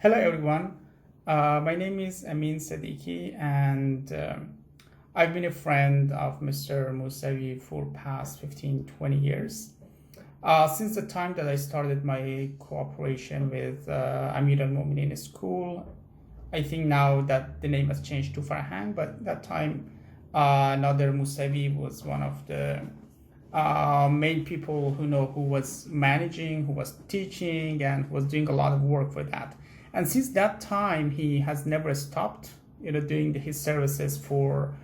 Hello everyone, my name is Amin Sadeqi and I've been a friend of Mr. Musavi for past 15-20 years. Since the time that I started my cooperation with Amin in school, I think now that the name has changed to Farhang, but that time Nader Musavi was one of the main people who was managing, who was teaching, and was doing a lot of work for that. And since that time, he has never stopped, doing his services for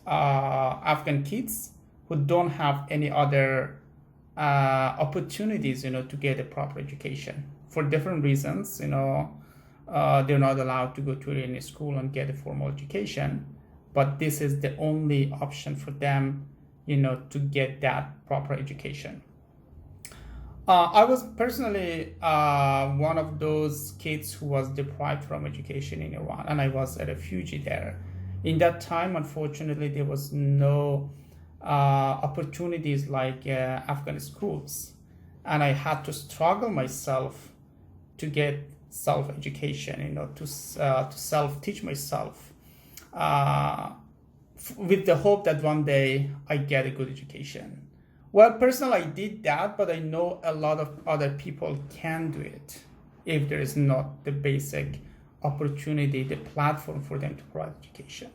Afghan kids who don't have any other opportunities, to get a proper education for different reasons. They're not allowed to go to any school and get a formal education, but this is the only option for them, to get that proper education. I was personally one of those kids who was deprived from education in Iran, and I was a refugee there. In that time, unfortunately, there was no opportunities like Afghan schools, and I had to struggle myself to get self-education, to self-teach myself with the hope that one day I get a good education. Well, personally, I did that, but I know a lot of other people can do it if there is not the basic opportunity, the platform for them to provide education.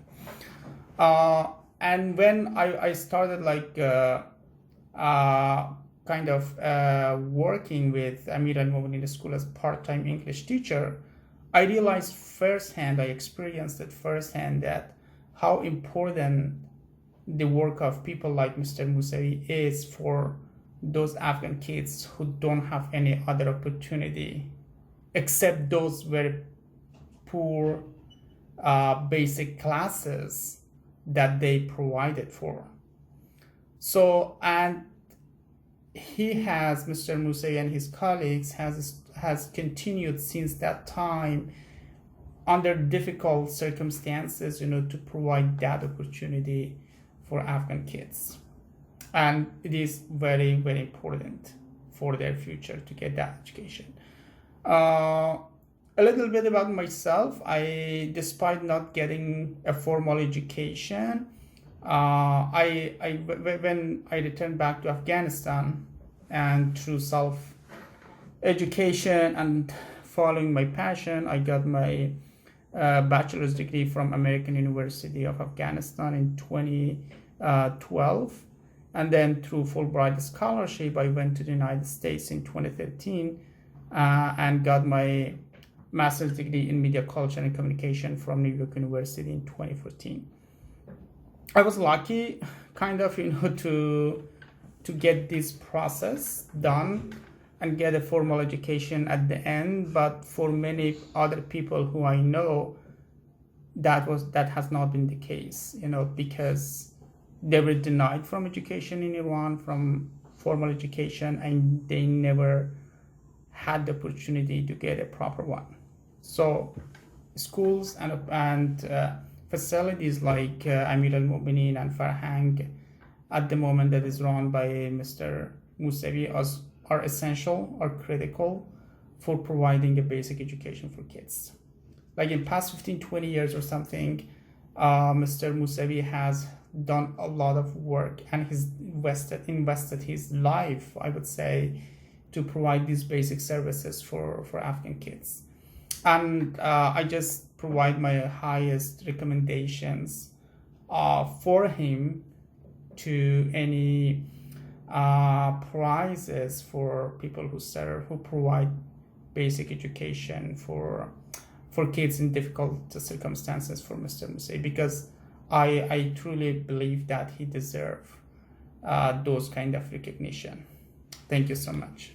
And when I started working with Amir and Mohammad in the school as part-time English teacher, I realized firsthand, I experienced it firsthand that how important the work of people like Mr. Musavi is for those Afghan kids who don't have any other opportunity except those very poor basic classes that they provided for. So, and Mr. Musavi and his colleagues has continued since that time under difficult circumstances, to provide that opportunity for Afghan kids. And it is very, very important for their future to get that education. A little bit about myself. Despite not getting a formal education, when I returned back to Afghanistan, and through self-education and following my passion, I got my bachelor's degree from American University of Afghanistan in 2012. And then through Fulbright scholarship, I went to the United States in 2013 and got my master's degree in media culture and communication from New York University in 2014. I was lucky to get this process done and get a formal education at the end, but for many other people who I know, that has not been the case, because they were denied from education in Iran, from formal education, and they never had the opportunity to get a proper one. So schools and facilities like Amir al-Mu'minin and Farhang at the moment that is run by Mr. Musavi are essential, are critical for providing a basic education for kids. Like in past 15-20 years or something, Mr. Musavi has done a lot of work and he's invested his life, I would say, to provide these basic services for Afghan kids. And I just provide my highest recommendations for him to any prizes for people who provide basic education for kids in difficult circumstances for Mr. Musavi, because I truly believe that he deserves those kind of recognition. Thank you so much.